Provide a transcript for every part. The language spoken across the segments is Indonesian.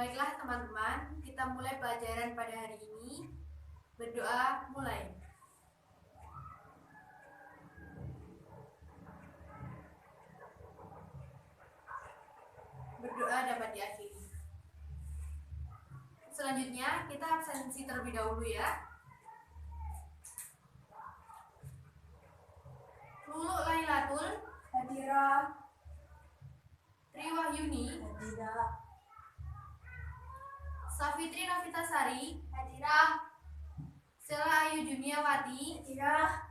Baiklah teman-teman, kita mulai pelajaran pada hari ini. Berdoa mulai. Berdoa dapat diakhiri. Selanjutnya kita absensi terlebih dahulu ya. Lulu Lailatul Hadirah. Triwahyuni Hadirah. Safitri Novitasari Hadirah. Sela Ayu Juniawati Hadirah.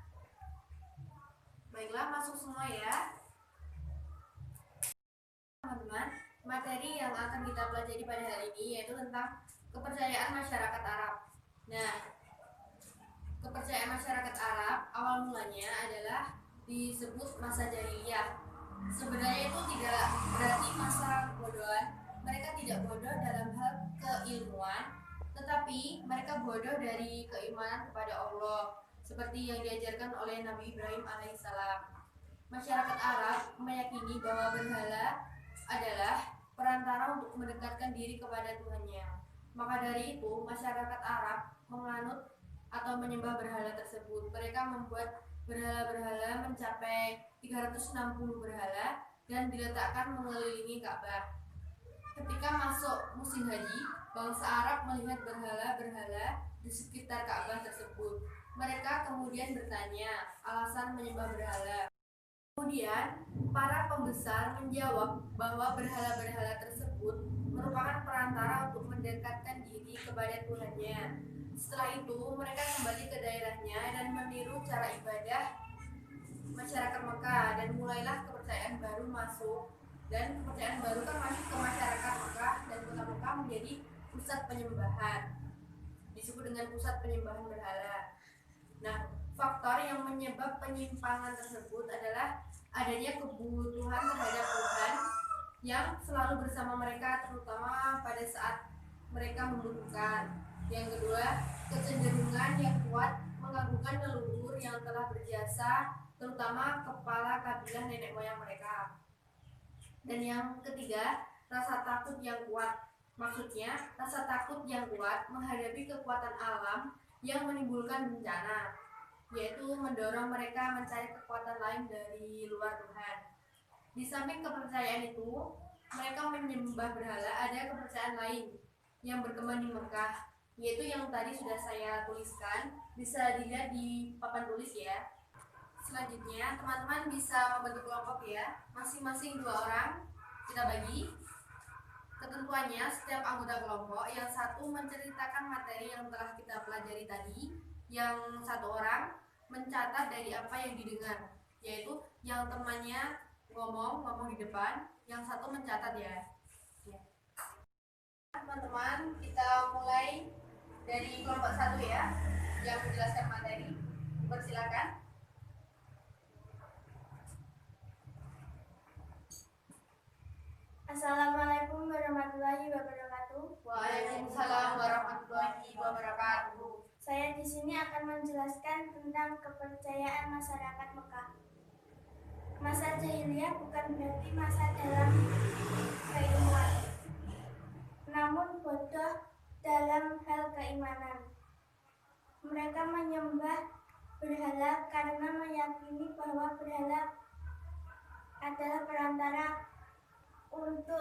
Baiklah, masuk semua ya teman-teman. Materi yang akan kita pelajari pada hari ini yaitu tentang kepercayaan masyarakat Arab. Nah, kepercayaan masyarakat Arab awal mulanya adalah disebut masa jahiliyah. Sebenarnya itu tidak berarti masa kebodohan. Mereka tidak bodoh dalam hal keilmuan, tetapi mereka bodoh dari keimanan kepada Allah, seperti yang diajarkan oleh Nabi Ibrahim alaihissalam. Masyarakat Arab meyakini bahwa berhala adalah perantara untuk mendekatkan diri kepada Tuhannya. Maka dari itu, masyarakat Arab menganut atau menyembah berhala tersebut. Mereka membuat berhala-berhala mencapai 360 berhala dan diletakkan mengelilingi Ka'bah. Ketika masuk musim haji, bangsa Arab melihat berhala-berhala di sekitar Ka'bah tersebut. Mereka kemudian bertanya alasan menyembah berhala. Kemudian, para pembesar menjawab bahwa berhala-berhala tersebut merupakan perantara untuk mendekatkan diri kepada Tuhannya. Setelah itu, mereka kembali ke daerahnya dan meniru cara ibadah masyarakat Mekah, dan mulailah kepercayaan baru masuk. Dan kepercayaan baru kan masuk ke masyarakat Mekah, dan kota Mekah menjadi pusat penyembahan. Disebut dengan pusat penyembahan berhala. Nah, faktor yang menyebab penyimpangan tersebut adalah adanya kebutuhan terhadap Tuhan yang selalu bersama mereka, terutama pada saat mereka membutuhkan. Yang kedua, kecenderungan yang kuat mengagungkan leluhur yang telah berjasa, terutama kepala kabilah nenek moyang mereka. Dan yang ketiga, rasa takut yang kuat. Maksudnya, rasa takut yang kuat menghadapi kekuatan alam yang menimbulkan bencana, yaitu mendorong mereka mencari kekuatan lain dari luar Tuhan. Di samping kepercayaan itu, mereka menyembah berhala. Ada kepercayaan lain yang berkembang di Mekah, yaitu yang tadi sudah saya tuliskan. Bisa dilihat di papan tulis ya. Selanjutnya, teman-teman bisa membentuk kelompok ya. Masing-masing 2 orang kita bagi. Ketentuannya, setiap anggota kelompok yang satu menceritakan materi yang telah kita pelajari tadi, yang satu orang mencatat dari apa yang didengar, yaitu yang temannya ngomong di depan, yang satu mencatat ya. Teman-teman, kita mulai dari kelompok 1 ya, yang menjelaskan materi. Persilakan. Assalamualaikum warahmatullahi wabarakatuh. Waalaikumsalam warahmatullahi wabarakatuh. Saya di sini akan menjelaskan tentang kepercayaan masyarakat Mekah. Masa jahiliyah bukan berarti masa dalam keilmuan, namun bodoh dalam hal keimanan. Mereka menyembah berhala karena meyakini bahwa berhala adalah perantara untuk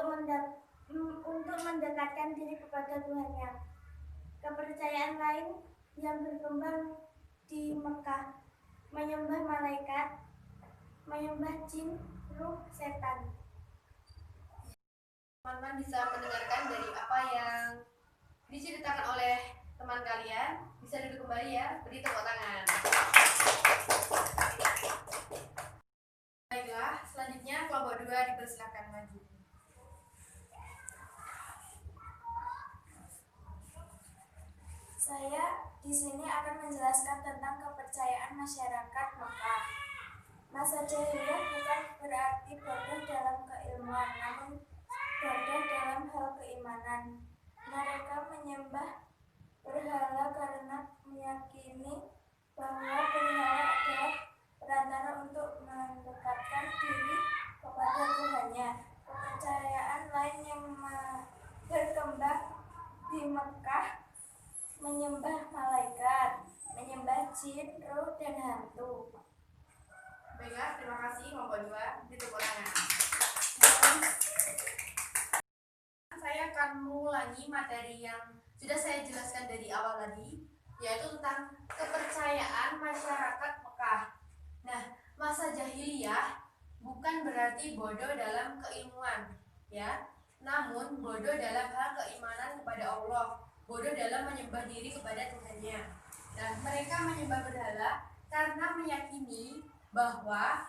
mendekatkan diri kepada Tuhannya. Kepercayaan lain yang berkembang di Mekah menyembah malaikat, menyembah jin, ruh, setan. Teman-teman bisa mendengarkan dari apa yang diceritakan oleh teman kalian. Bisa duduk kembali ya, beri tepuk tangan. Baiklah, selanjutnya kelompok 2 dipersilakan maju. Saya di sini akan menjelaskan tentang kepercayaan masyarakat Mekah. Masa jahiliyah bukan berarti bodoh dalam keilmuan, namun bodoh dalam hal keimanan. Mereka menyembah berhala karena meyakini bahwa berhala adalah perantara untuk mendekatkan diri kepada Tuhannya. Kepercayaan lain yang berkembang di Mekah menyembah malaikat, menyembah jin, ruh, dan hantu. Baiklah, terima kasih kelompok 2. Ditutup tangan. Saya akan mengulangi materi yang sudah saya jelaskan dari awal tadi, yaitu tentang kepercayaan masyarakat Mekah. Nah, masa jahiliyah bukan berarti bodoh dalam keilmuan, ya. Namun bodoh dalam hal keimanan kepada Allah, bodoh dalam menyembah diri kepada Tuhannya. Nah, mereka menyembah berhala karena meyakini bahwa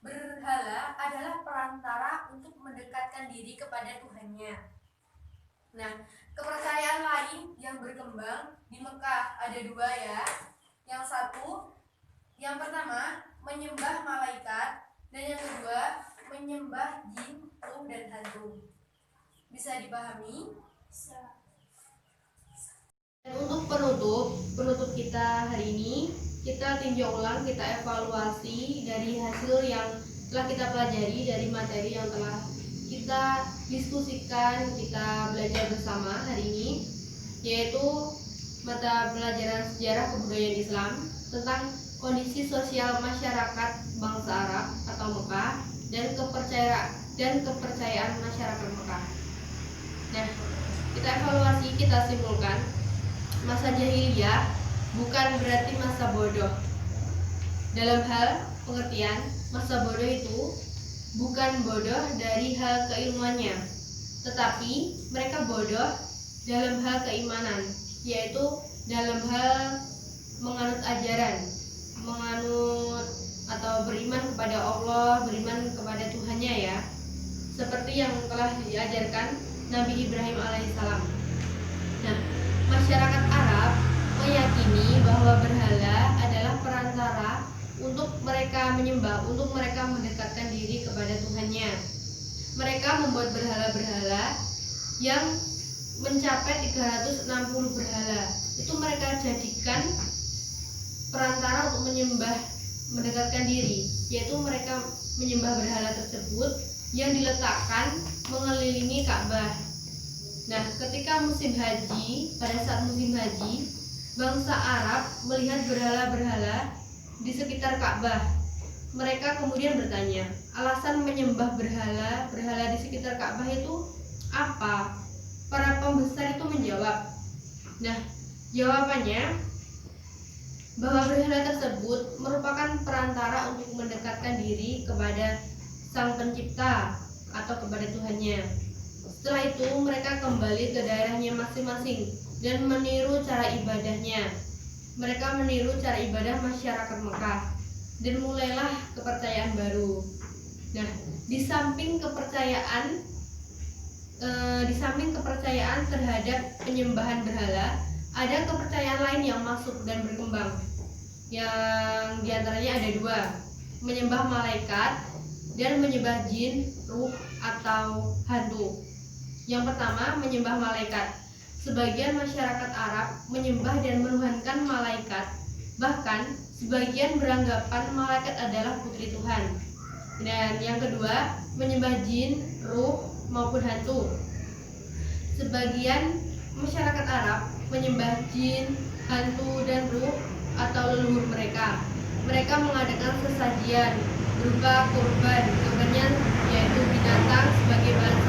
berhala adalah perantara untuk mendekatkan diri kepada Tuhannya. Nah, kepercayaan lain yang berkembang di Mekah ada 2, ya. Yang pertama menyembah malaikat, dan yang kedua menyembah jin, ruh, dan hantu. Bisa dipahami? Dan untuk penutup kita hari ini, kita tinjau ulang, kita evaluasi dari hasil yang telah kita pelajari dari materi yang telah kita diskusikan, kita belajar bersama hari ini, yaitu mata pelajaran sejarah kebudayaan Islam tentang kondisi sosial masyarakat bangsa Arab atau Mekah dan kepercayaan masyarakat Mekah. Nah, kita evaluasi, kita simpulkan, masa jahiliyah bukan berarti masa bodoh. Dalam hal pengertian, masa bodoh itu bukan bodoh dari hal keilmuannya, tetapi mereka bodoh dalam hal keimanan, yaitu dalam hal menganut ajaran, menganut atau beriman kepada Allah, beriman kepada Tuhannya, ya, seperti yang telah diajarkan Nabi Ibrahim alaihissalam. Nah, masyarakat Arab meyakini bahwa berhala adalah perantara untuk mereka menyembah, untuk mereka mendekatkan diri kepada Tuhannya. Mereka membuat berhala-berhala yang mencapai 360 berhala. Itu mereka jadikan perantara untuk menyembah, mendekatkan diri, yaitu mereka menyembah berhala tersebut yang diletakkan mengelilingi Ka'bah. Nah, ketika musim haji, pada saat musim haji, bangsa Arab melihat berhala-berhala di sekitar Ka'bah. Mereka kemudian bertanya, alasan menyembah berhala di sekitar Ka'bah itu apa? Para pembesar itu menjawab. Nah, jawabannya bahwa berhala tersebut merupakan perantara untuk mendekatkan diri kepada Sang Pencipta atau kepada Tuhannya. Setelah itu mereka kembali ke daerahnya masing-masing dan meniru cara ibadahnya. Mereka meniru cara ibadah masyarakat Mekah dan mulailah kepercayaan baru. Nah, di samping kepercayaan terhadap penyembahan berhala, ada kepercayaan lain yang masuk dan berkembang. Yang diantaranya ada 2, menyembah malaikat dan menyembah jin, ruh, atau hantu. Yang pertama, menyembah malaikat. Sebagian masyarakat Arab menyembah dan menuhankan malaikat. Bahkan sebagian beranggapan malaikat adalah putri Tuhan. Dan yang kedua, menyembah jin, ruh, maupun hantu. Sebagian masyarakat Arab menyembah jin, hantu, dan ruh atau leluhur mereka. Mereka mengadakan sesajian berupa kurbannya yaitu binatang sebagai bahan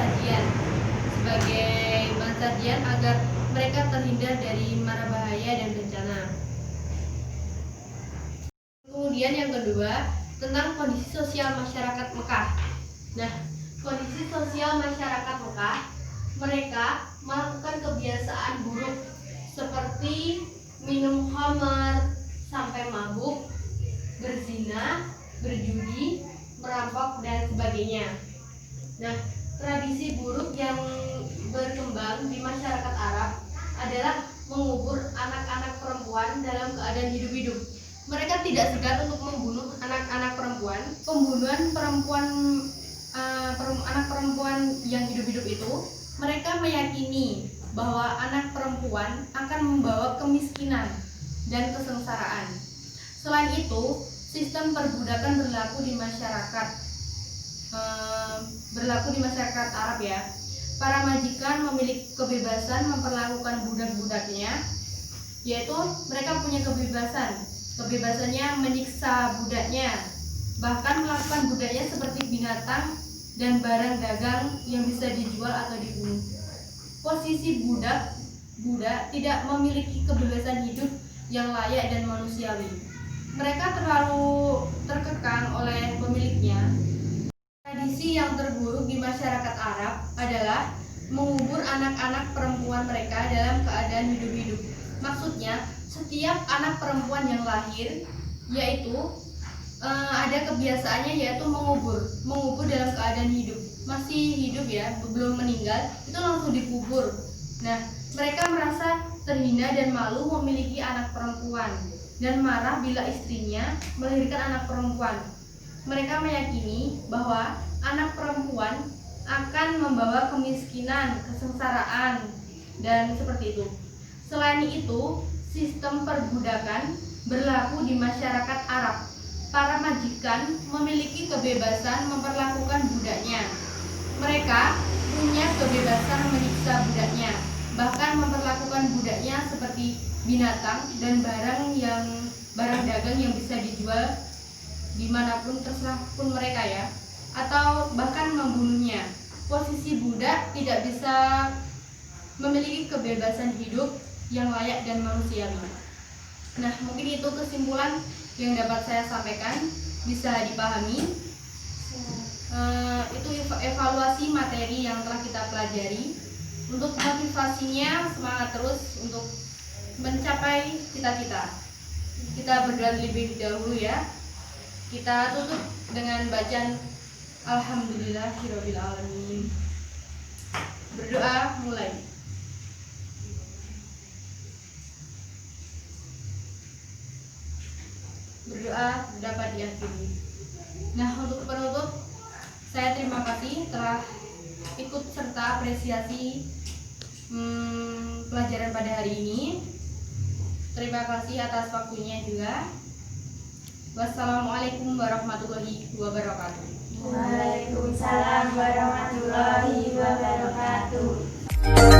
sajian agar mereka terhindar dari mara bahaya dan bencana. Kemudian yang kedua, tentang kondisi sosial masyarakat Mekah. Nah, kondisi sosial masyarakat Mekah, mereka melakukan kebiasaan buruk seperti minum khamar sampai mabuk, berzina, berjudi, merampok, dan sebagainya. Nah, tradisi buruk yang berkembang di masyarakat Arab adalah mengubur anak-anak perempuan dalam keadaan hidup-hidup. Mereka tidak segan untuk membunuh anak-anak perempuan. Pembunuhan anak perempuan yang hidup-hidup itu, mereka meyakini bahwa anak perempuan akan membawa kemiskinan dan kesengsaraan. Selain itu, sistem perbudakan berlaku di masyarakat Arab, ya. para majikan memiliki kebebasan memperlakukan budak-budaknya, yaitu mereka punya kebebasannya menyiksa budaknya, bahkan melakukan budaknya seperti binatang dan barang dagang yang bisa dijual atau dibunuh. Posisi budak tidak memiliki kebebasan hidup yang layak dan manusiawi. Mereka terlalu terkekang oleh pemiliknya. Tradisi yang terburuk di masyarakat Arab adalah mengubur anak-anak perempuan mereka dalam keadaan hidup-hidup. Maksudnya, setiap anak perempuan yang lahir, yaitu ada kebiasaannya yaitu mengubur dalam keadaan hidup. Masih hidup ya, belum meninggal, itu langsung dikubur. Nah, mereka merasa terhina dan malu memiliki anak perempuan dan marah bila istrinya melahirkan anak perempuan. Mereka meyakini bahwa anak perempuan akan membawa kemiskinan, kesengsaraan, dan seperti itu. Selain itu, sistem perbudakan berlaku di masyarakat Arab. Para majikan memiliki kebebasan memperlakukan budaknya. Mereka punya kebebasan menyiksa budaknya, bahkan memperlakukan budaknya seperti binatang dan barang dagang yang bisa dijual dimanapun terserah pun mereka ya, atau bahkan membunuhnya. Posisi budak tidak bisa memiliki kebebasan hidup yang layak dan manusiawi. Nah, mungkin itu kesimpulan yang dapat saya sampaikan, bisa dipahami. Itu evaluasi materi yang telah kita pelajari. Untuk motivasinya, semangat terus untuk mencapai cita-cita. Kita berdoa lebih dahulu ya. Kita tutup dengan bacaan Alhamdulillahirobbilalamin. Berdoa mulai. Berdoa dapat diakhiri. Nah, untuk penutup, saya terima kasih telah ikut serta apresiasi pelajaran pada hari ini. Terima kasih atas waktunya juga. Wassalamualaikum warahmatullahi wabarakatuh. Waalaikumsalam warahmatullahi wabarakatuh.